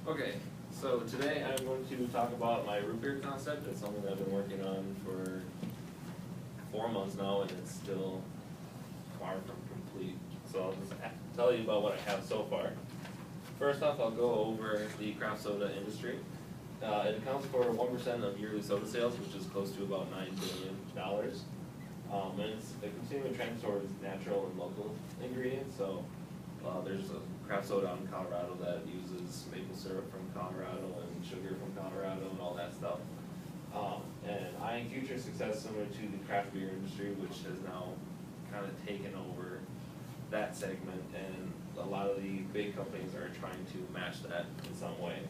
Okay, so today I'm going to talk about my root beer concept. It's something that I've been working on for 4 months now, and it's still far from complete. So I'll just tell you about what I have so far. First off, I'll go over the craft soda industry. It accounts for 1% of yearly soda sales, which is close to about $9 billion. And it's a continuing trend towards natural and local ingredients. So there's a craft soda out in Colorado that uses maple syrup from Colorado and sugar from Colorado and all that stuff. And eyeing future success similar to the craft beer industry, which has now kind of taken over that segment, and a lot of the big companies are trying to match that in some way.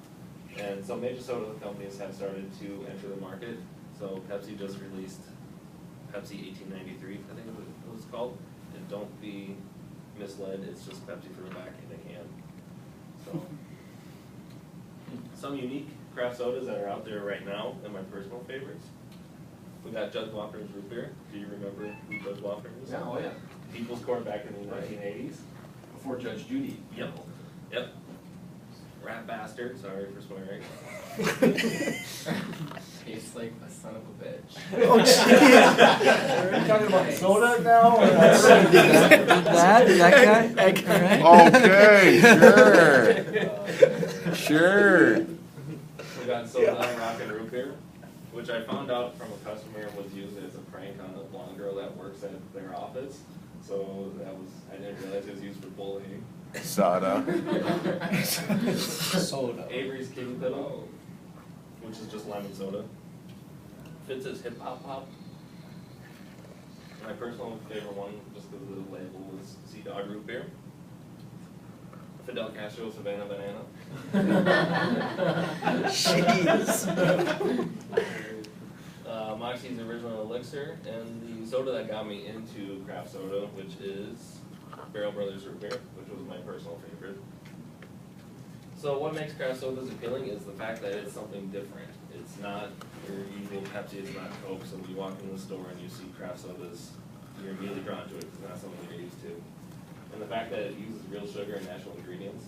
And some major soda companies have started to enter the market. So Pepsi just released Pepsi 1893, I think it was called. And don't be misled, it's just Pepsi for the back in the can. So, some unique craft sodas that are out there right now, and my personal favorites. We got Judge Waffer's root beer. Do you remember who Judge Waffer is? Yeah, oh yeah. People's Corn back in the 1980s. Before Judge Judy. Yep. Rat bastard, sorry for swearing. Tastes like a son of a bitch. Oh, jeez. Are you talking about soda now? Or that guy? Okay, sure. We got soda rock and root beer, which I found out from a customer was used as a prank on a blonde girl that works at their office. So I didn't realize it was used for bullying. Soda. Soda. Avery's Kitty Piddle, which is just lemon soda. Fits as Hip Hop Pop. My personal favorite one, just because of the label, was Sea Dog root beer. Fidel Castro Savannah Banana. Jeez. Moxie's Original Elixir, and the soda that got me into craft soda, which is Barrel Brothers root beer, which was my personal favorite. So what makes craft sodas appealing is the fact that it's something different. It's not your usual Pepsi, it's not Coke, so when you walk in the store and you see craft sodas, you're immediately drawn to it because it's not something you're used to. And the fact that it uses real sugar and natural ingredients,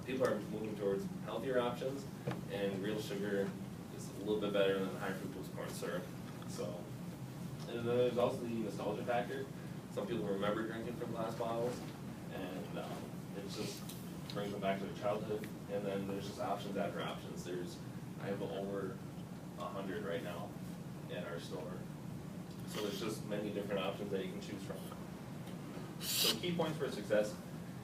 people are moving towards healthier options, and real sugar is a little bit better than high fructose corn syrup. So, and then there's also the nostalgia factor. Some people remember drinking from glass bottles, and it just brings them back to their childhood. And then there's just options after options. I have over 100 right now in our store. So there's just many different options that you can choose from. So key points for success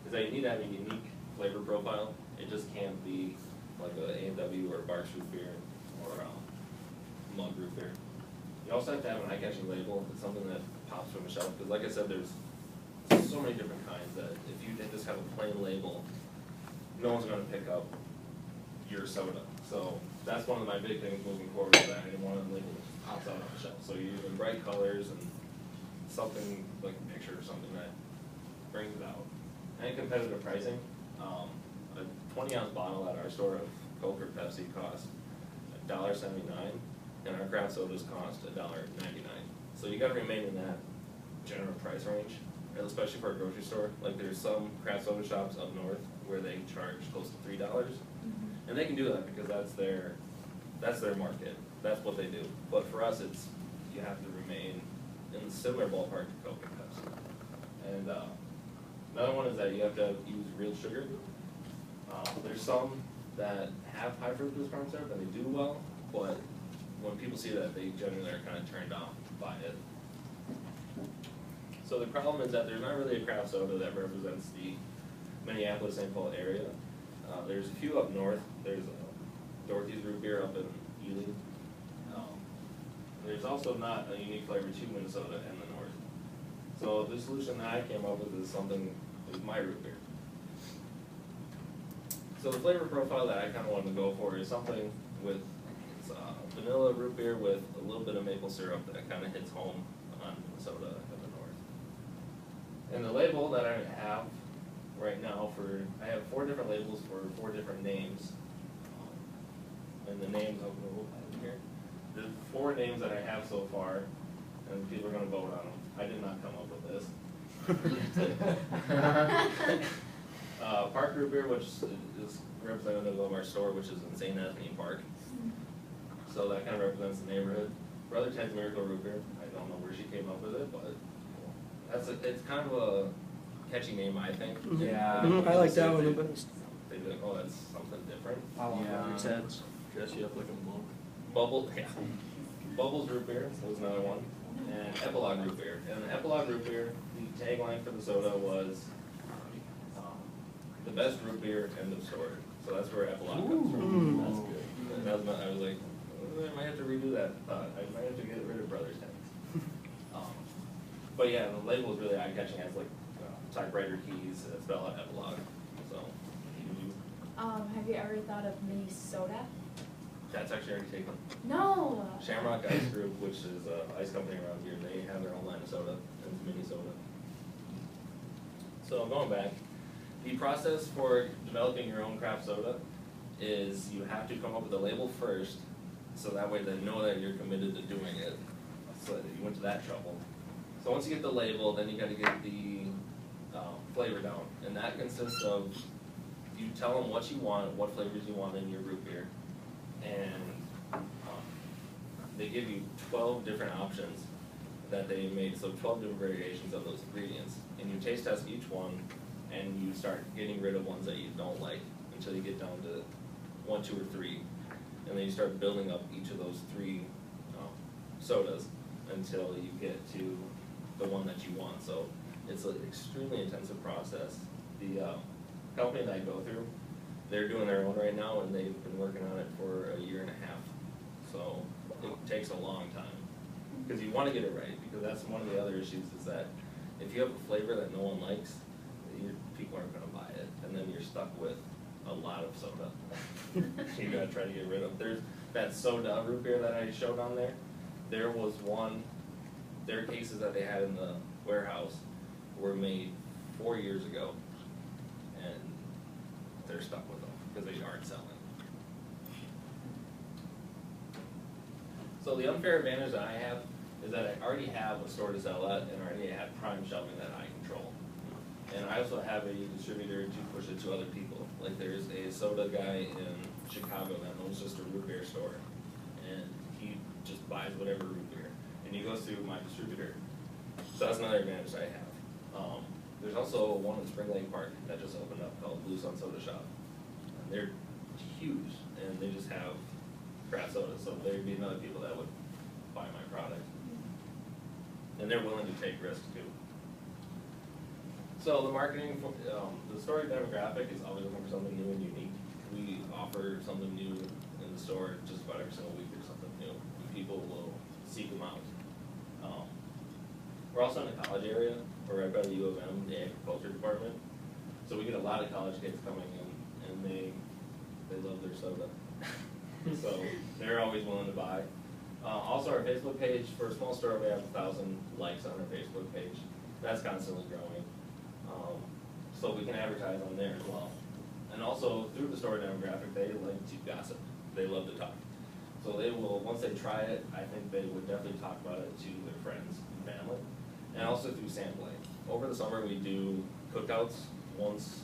is that you need to have a unique flavor profile. It just can't be like a A&W or Barks root beer or Mug root beer. You also have to have an eye-catching label. It's something that pops from the shelf, because like I said, there's so many different kinds that if you just have a plain label, no one's going to pick up your soda. So that's one of my big things moving forward, is that I didn't want a label that pops out on the shelf. So you're using bright colors and something like a picture or something that brings it out. And competitive pricing. A 20-ounce bottle at our store of Coke or Pepsi costs $1.79, and our craft sodas cost $1.99. So you gotta remain in that general price range, and especially for a grocery store. Like there's some craft soda shops up north where they charge close to $3, and they can do that because that's their market. That's what they do. But for us, you have to remain in the similar ballpark to Coke and Pepsi. And another one is that you have to use real sugar. There's some that have high fructose corn syrup and they do well, but when people see that, they generally are kind of turned off by it. So the problem is that there's not really a craft soda that represents the Minneapolis-St. Paul area. There's a few up north. There's Dorothy's root beer up in Ely. There's also not a unique flavor to Minnesota and the north. So the solution that I came up with is my root beer. So the flavor profile that I kind of wanted to go for is something with vanilla root beer with a little bit of maple syrup that kind of hits home on Minnesota and the north. And the label that I have right now I have 4 different labels for 4 different names. And the names, I'll go here. The 4 names that I have so far, and people are going to vote on them. I did not come up with this. Park Root Beer, which is representative of our store, which is in St. Anthony Park. So that kind of represents the neighborhood. Brother Ted's Miracle Root Beer, I don't know where she came up with it, but it's kind of a catchy name, I think. Yeah. I like that one the best. They think, oh, that's something different. I want Yeah. Brother Ted's. Dress you up like a monk. Bubbles Root Beer was another one, and Epilogue Root Beer. And the Epilogue Root Beer, the tagline for the soda was the best root beer, end of story. So that's where Epilogue comes from. That's good. And that was I was like, I might have to redo that thought. I might have to get rid of Brothers Ted's. But yeah, the label is really eye-catching. It has like typewriter keys that spell out Epilogue. So Have you ever thought of mini soda? that's actually already taken. No. Shamrock Ice Group, which is an ice company around here, they have their own line of soda, and it's mini soda. So going back, the process for developing your own craft soda is you have to come up with a label first, so that way they know that you're committed to doing it, so that you went to that trouble. So once you get the label, then you gotta get the flavor down, and that consists of, you tell them what you want, what flavors you want in your root beer, and they give you 12 different options that they made, so 12 different variations of those ingredients, and you taste test each one, and you start getting rid of ones that you don't like, until you get down to 1, 2, or 3, and then you start building up each of those 3 sodas until you get to the one that you want. So it's an extremely intensive process. The company that I go through, they're doing their own right now, and they've been working on it for a year and a half. So it takes a long time, because you want to get it right, because that's one of the other issues, is that if you have a flavor that no one likes, people aren't gonna buy it, and then you're stuck with a lot of soda. You gotta try to get rid of. There's that soda root beer that I showed on there. There was one, their cases that they had in the warehouse were made 4 years ago, and they're stuck with them because they aren't selling. So the unfair advantage that I have is that I already have a store to sell at, and I already have prime shelving that I control. And I also have a distributor to push it to other people. Like there's a soda guy in Chicago that owns just a root beer store, and he just buys whatever root beer, and he goes through my distributor. So that's another advantage I have. There's also one in Spring Lake Park that just opened up called Blue Sun Soda Shop, and they're huge, and they just have craft soda, so there'd be other people that would buy my product, and they're willing to take risks too. So the marketing, the store demographic is always looking for something new and unique. We offer something new in the store just about every single week. There's something new, and people will seek them out. We're also in the college area. We're right by the U of M, the agriculture department. So we get a lot of college kids coming in, and they love their soda. So they're always willing to buy. Also, our Facebook page, for a small store, we have 1,000 likes on our Facebook page. That's constantly growing. So we can advertise on there as well. And also, through the store demographic, they like to gossip. They love to talk. So they will, once they try it, I think they would definitely talk about it to their friends and family. And also through sampling. Over the summer, we do cookouts once,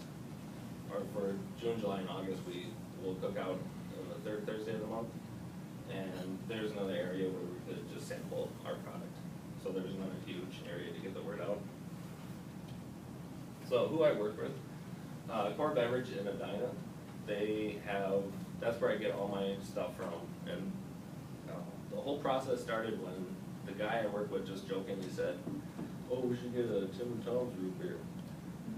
or for June, July, and August, we will cook out on the 3rd Thursday of the month. And there's another area where we could just sample our product. So there's another huge area to get the word out. So who I work with, Core Beverage in Edina, they have, that's where I get all my stuff from. And the whole process started when the guy I work with just jokingly said, oh, we should get a Tim and Tom's root beer.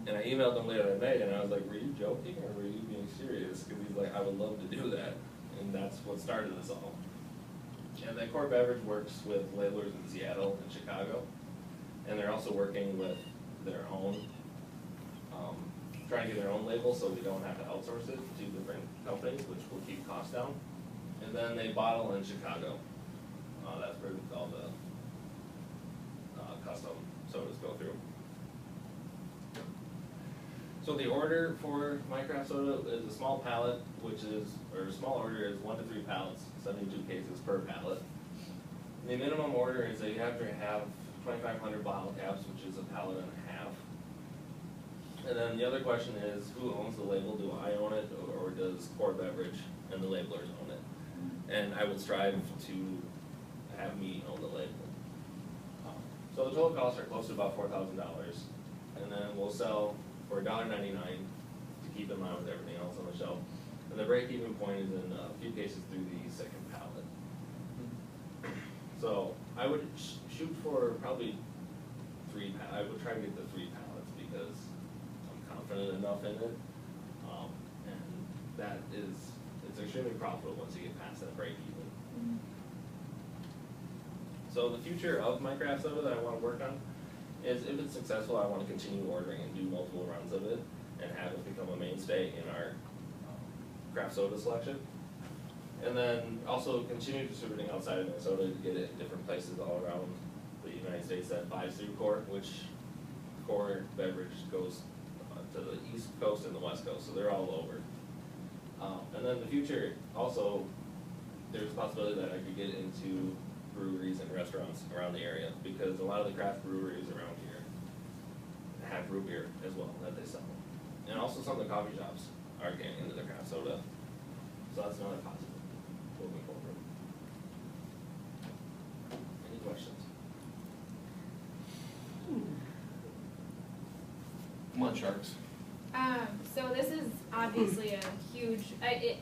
And I emailed him later that night, and I was like, were you joking or were you being serious? Because he's like, I would love to do that. And that's what started this all. And then Core Beverage works with labelers in Seattle and Chicago. And they're also working with their own, trying to get their own label so we don't have to outsource it to different companies, which will keep costs down. And then they bottle in Chicago. That's where all the custom sodas go through. So the order for my craft soda is a small pallet, which is, or a small order is 1 to 3 pallets, 72 cases per pallet. The minimum order is that you have to have 2,500 bottle caps, which is a pallet and a half. And then the other question is, who owns the label? Do I own it, or does Core Beverage and the labelers own it? And I would strive to have me own the label. So the total costs are close to about $4,000, and then we'll sell for $1.99 to keep in line with everything else on the shelf. And the break-even point is in a few cases through the second pallet. So I would shoot for probably I would try to get the 3 pallets because I'm confident enough in it. And that is, it's extremely profitable once you get past that break-even. So the future of my craft soda that I want to work on is, if it's successful, I want to continue ordering and do multiple runs of it and have it become a mainstay in our craft soda selection. And then also continue distributing outside of Minnesota to get it in different places all around the United States that buys through Core, which Core Beverage goes to the East Coast and the West Coast, so they're all over. And then the future, also, there's a possibility that I could get into breweries and restaurants around the area, because a lot of the craft breweries around here have root beer as well that they sell. And also some of the coffee shops are getting into the craft soda, so that's another possibility moving forward. Any questions? Come on, Sharks. So this is obviously a huge,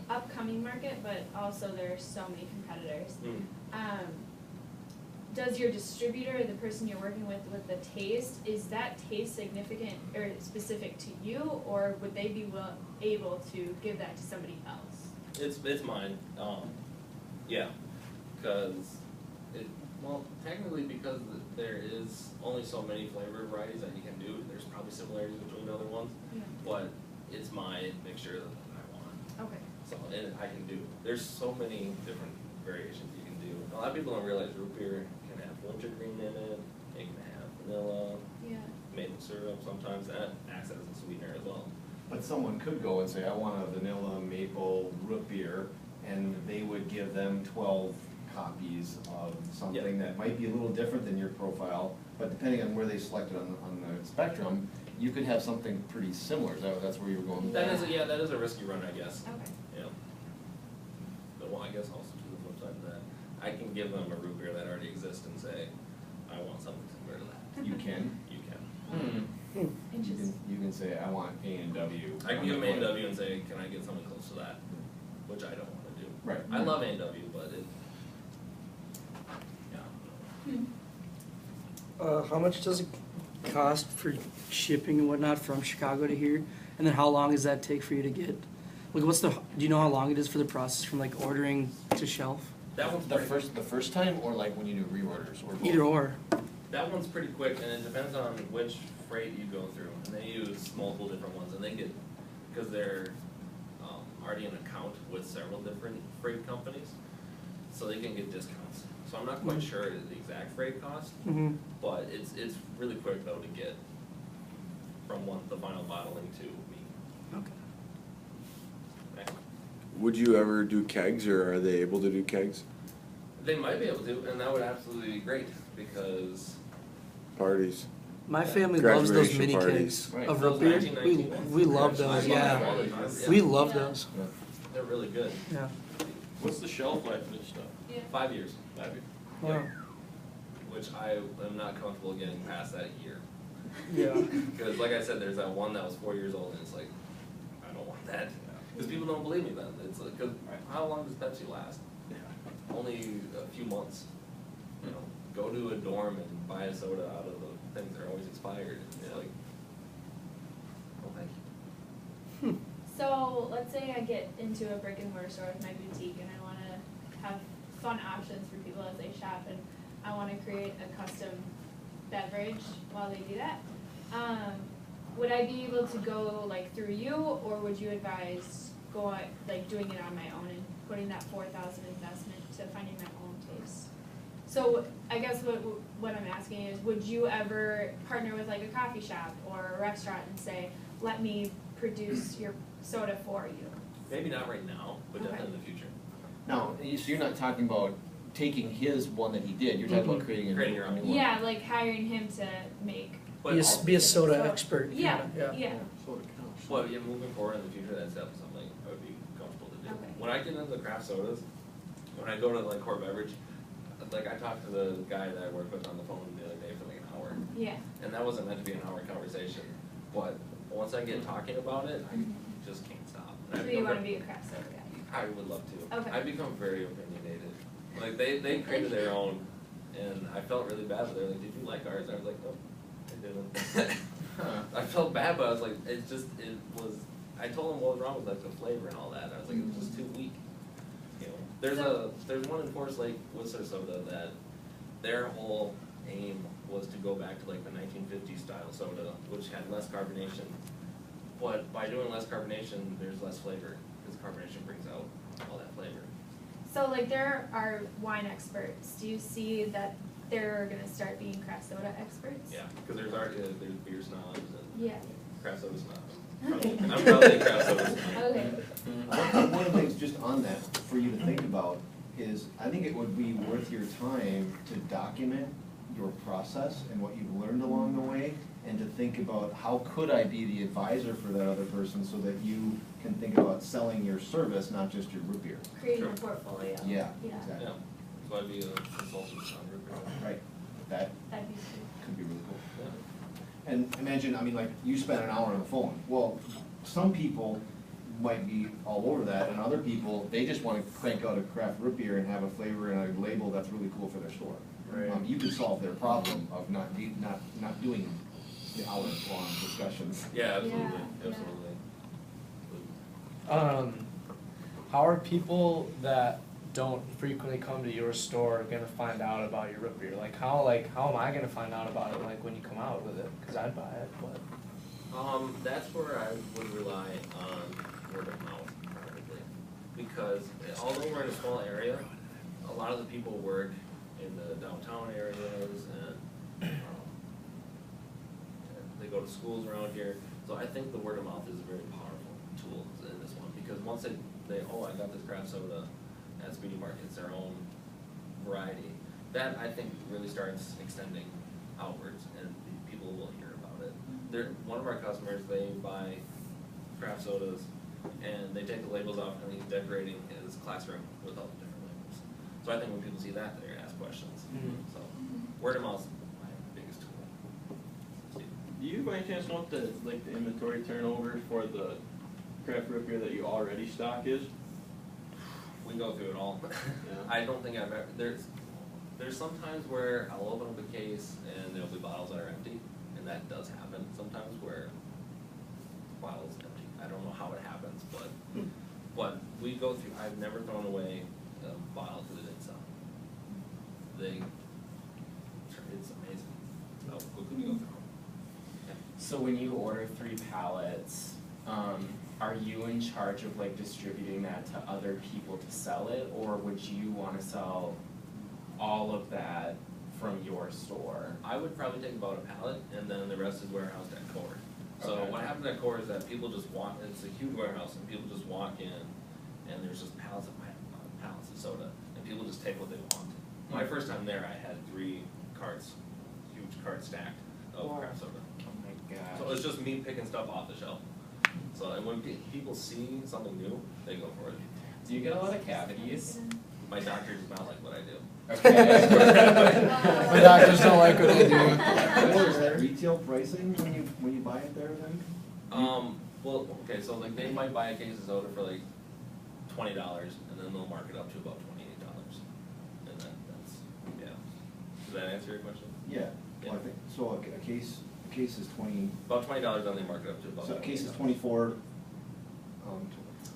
upcoming market, but also there are so many competitors. Does your distributor, the person you're working with the taste, is that taste significant or specific to you, or would they be able to give that to somebody else? It's mine, yeah, because technically because there is only so many flavor varieties that you can do, there's probably similarities between other ones, Yeah. but it's my mixture that I want. Okay. So, and I can do, there's so many different variations you can do. A lot of people don't realize root beer can have wintergreen in it, it can have vanilla, Yeah. maple syrup sometimes, that acts as a sweetener as well. But someone could go and say, I want a vanilla maple root beer, and they would give them 12 copies of something that might be a little different than your profile, but depending on where they selected on the spectrum, you could have something pretty similar. That's where you were going with That that? is a risky run, I guess. Okay. Yeah. But well, I guess also to the flip side of that, I can give them a root beer that already exists and say, I want something similar to that. You can? You can. Interesting. You can say, I want A&W. I can give them A&W and say, can I get something close to that? Which I don't wanna do. Right. I love A&W, but it, yeah. How much does it cost for shipping and whatnot from Chicago to here? And then how long does that take for you to get? Like, do you know how long it is for the process from like ordering to shelf? That one's The pretty, first time, or like when you do reorders, or both? Either or. that one's pretty quick, and it depends on which freight you go through. And they use multiple different ones, and they get, because they're already in account with several different freight companies, so they can get discounts. So I'm not quite sure the exact freight cost, Mm-hmm. but it's really quick though to get from the final bottling to me. Okay. Excellent. Would you ever do kegs, or are they able to do kegs? They might be able to, and that would absolutely be great, because Parties. My family loves those Graduation mini parties. kegs Right. of Those root beer. 1919 ones. We love I those, them yeah. all the time, yeah. We love Yeah. those. They're really good. Yeah. What's the shelf life of this stuff? Yeah. 5 years, 5 years? Wow. which I am not comfortable getting past that year. Yeah. Because like I said, there's that one that was 4 years old, and it's like, I don't want that. Because people don't believe me then. It's like, cause how long does Pepsi last? Only a few months. You know, go to a dorm and buy a soda out of the things that are always expired. It's like, oh, thank you. So let's say I get into a brick and mortar store with my boutique and I want to have fun options for people as they shop, and I want to create a custom beverage while they do that. Would I be able to go like through you, or would you advise doing it on my own and putting that $4,000 investment to finding my own taste? So I guess what I'm asking is, would you ever partner with like a coffee shop or a restaurant and say, let me produce your soda for you? Maybe not right now, but Okay. definitely in the future. Now, so you're not talking about taking his one that he did, you're talking about creating a Creating new your own. one. Yeah, like hiring him to make. But Be also- a soda So- expert. Yeah, kinda, yeah. Soda counts. Well, yeah, moving forward in the future, that's definitely something I would be comfortable to do. Okay. When I get into the craft sodas, when I go to like core beverage, like I talked to the guy that I work with on the phone the other day for like an hour, Yeah. and that wasn't meant to be an hour conversation, but once I get talking about it, I just can't stop. And I So you become wanna very- be a craft soda guy? I would love to. Okay. I become very opinionated. Like they created their own, and I felt really bad, but they're like, "Did you like ours?" I was like, "Nope, I didn't." I felt bad, but I was like, it was. I told them what was wrong with like the flavor and all that. I was like, it was just too weak. You know, there's one in Forest Lake, Whistler soda that their whole aim was to go back to like the 1950s style soda, which had less carbonation. But by doing less carbonation, there's less flavor, because carbonation brings out all that flavor. So like there are wine experts, do you see that they're gonna start being craft soda experts? Yeah, because there's already, there's beer snobs and Yeah, craft soda snobs. Okay. I'm probably a craft soda snob. okay, One of the things just on that for you to think about is, I think it would be worth your time to document your process and what you've learned along the way, and to think about how could I be the advisor for that other person so that you can think about selling your service, not just your root beer. creating a Sure. portfolio. Yeah, Yeah, exactly. Yeah, so I'd be a consultant on root beer. Right, that that'd be cool. could be really cool. Yeah. And imagine, I mean, like, you spent an hour on the phone. Well, some people might be all over that, and other people, they just wanna crank out a craft root beer and have a flavor and a label that's really cool for their store. Right. You could solve their problem of not doing the hour-long discussions. Yeah, absolutely, Yeah, yeah. absolutely. How are people that don't frequently come to your store gonna find out about your root beer? How am I gonna find out about it when you come out with it? Cause I'd buy it, but. That's where I would rely on word of mouth probably, because although we're in a small area, a lot of the people work in the downtown areas and they go to schools around here. So I think the word of mouth is a very powerful tool in this one, because once they I got this craft soda at Speedy Market, it's their own variety. That I think really starts extending outwards, and people will hear about it. One of our customers, they buy craft sodas and they take the labels off and he's decorating his classroom with all the different labels. So I think when people see that, they're gonna ask questions. Mhm. So word of mouth is my biggest tool. Do you by any chance know what the inventory turnover for the craft root beer that you already stock is? We go through it all. Yeah. I don't think I've ever, there's sometimes where I'll open up a case and there'll be bottles that are empty, and that does happen sometimes where bottles empty. I don't know how it happens, but we go through, I've never thrown away a bottle because it didn't sell. It's amazing how quickly we go through them. So when you order 3 pallets, are you in charge of distributing that to other people to sell it, or would you wanna sell all of that from your store? I would probably take about a pallet, and then the rest is warehoused at Core. So Okay. what happens at Core is that people just walk, it's a huge warehouse, and people just walk in, and there's just pallets of soda, and people just take what they want. My first time there, I had 3 carts, huge carts stacked of Wow. craft soda. Oh my So gosh. it's just me picking stuff off the shelf. So, and when people see something new, they go for it. Do you get a lot of cavities? My doctor does not like what I do. Okay. My doctors don't like what I do. Or is that retail pricing when you buy it there then? Well, okay, so they might buy a case of soda for $20, and then they'll mark it up to about $28. And that's, yeah. Does that answer your question? Yeah, well, I think, so a case is 20, About $20, then they mark it up to about. so a case is $28. 24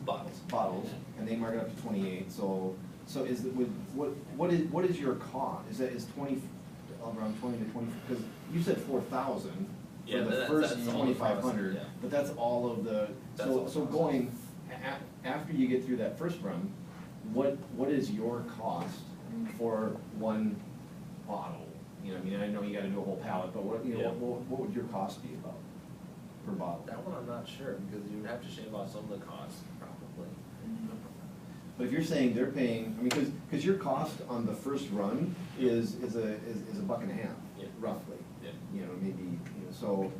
Bottles. bottles, and they mark it up to 28, so is it, what is your cost? Is 20, around 20 to 20, because you said 4,000 for Yeah, the that's first all the 2,500, process, yeah. but that's all of the, That's all so the process. going, after you get through that first run, what is your cost for one bottle? You know, I mean, I know you gotta do a whole pallet, but Yeah. what would your cost be about per bottle? That one I'm not sure, because you'd have to shave off some of the costs, probably. But if you're saying they're paying, I mean, because your cost on the first run is $1.50, Yeah. roughly. Yeah. You know, maybe, So,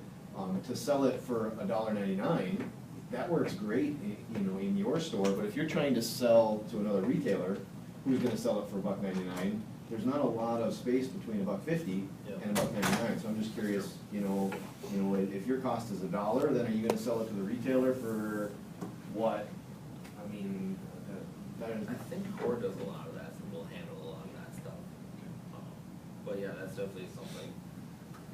to sell it for $1.99, that works great, you know, in your store, but if you're trying to sell to another retailer, who's gonna sell it for $1.99, there's not a lot of space between $1.50 and $1.99, so I'm just curious, you know, if your cost is $1, then are you gonna sell it to the retailer for what? I mean, that is. I think Core does a lot of that, and we'll handle a lot of that stuff. But yeah, that's definitely something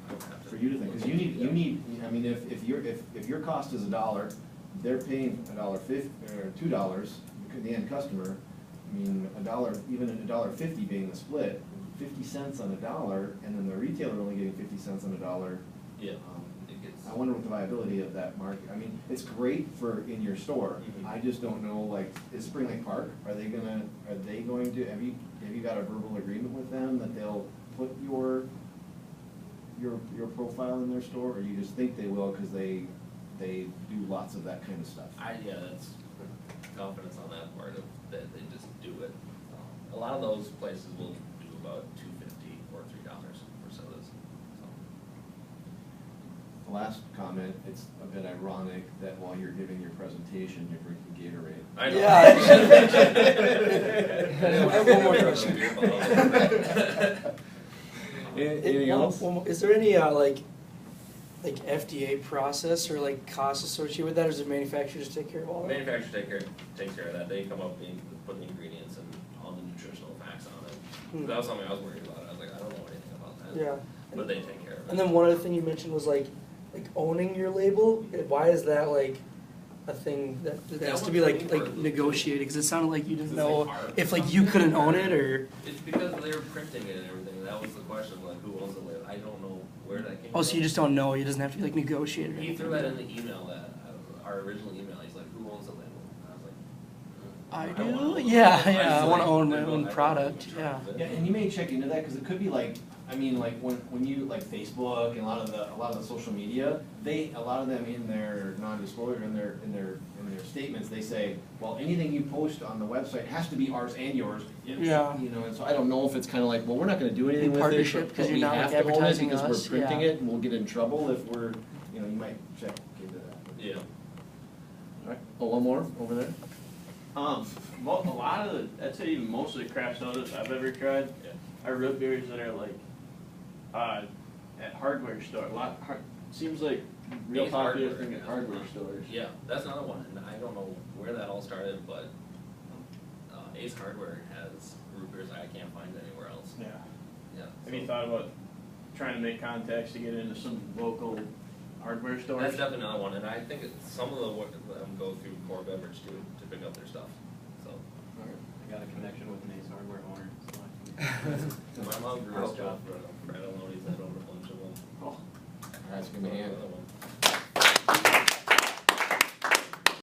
I would have to. For you to think, because you need, I mean, if your cost is $1, they're paying $1.50, or $2, the end customer, I mean, $1, even $1.50 being the split, 50 cents on $1, and then the retailer only getting 50 cents on $1. Yeah, it gets. I wonder what the viability of that market, I mean, it's great for in your store, Mhm. I just don't know, like, is Spring Lake Park, are they going to, have you got a verbal agreement with them that they'll put your profile in their store, or you just think they will because they do lots of that kind of stuff? Yeah, that's confidence on that part of, that they just do it. A lot of those places will do about $2.50 or $3 for sodas, so. The last comment, it's a bit ironic that while you're giving your presentation, you're drinking Gatorade. I know. Yeah. I have one more question. Anything else? Is there any like FDA process or like costs associated with that, or does the manufacturer just take care of all that? Manufacturer takes care of that. They come up and put the ingredients and all the nutritional facts on it. That was something I was worried about. I was like, I don't know anything about that. Yeah. But they take care of it. And then one other thing you mentioned was like owning your label. Why is that like a thing that has to be like negotiated? Because it sounded like you didn't know if like you couldn't own it or. It's because they were printing it and everything. That was the question, like who owns the label? I don't know where that came from. Oh, so you just don't know. It doesn't have to be like negotiated. Or He anything. threw that in the email that our original email. He's like, who owns the label? And I was like, I don't wanna do. own Yeah, it. yeah. I want to own my I don't own know product. much Yeah. about it. Yeah, and you may check into that, because it could be like, I mean, like when you, like Facebook and a lot of the social media, a lot of them in their non-disclosure, in their statements, they say, well, anything you post on the website has to be ours and yours. Yeah. You know, and so I don't know if it's kind of like, well, we're not gonna do anything with it, Partnership, but 'cause we you're not, have like, to own it advertising because us, we're printing yeah. it, and we'll get in trouble if we're, you know, you might check into that. Yeah. Alright, oh, one more over there? A lot of the, I'd say even most of the craft sodas I've ever tried Yeah. are root beers that are like, at hardware store, seems like real Ace popular Hardware thing at has hardware one. stores. Yeah, that's another one, and I don't know where that all started, but Ace Hardware has root beers I can't find anywhere else. Yeah. Yeah. Have you thought about trying to make contacts to get into some local hardware stores? That's definitely another one, and I think some of them go through Core Beverage too to pick up their stuff. So I got a connection with an Ace Hardware owner, so my mom grew up with Brad Aloni's that owned a bunch of them. Oh, that's gonna be handy. Another one.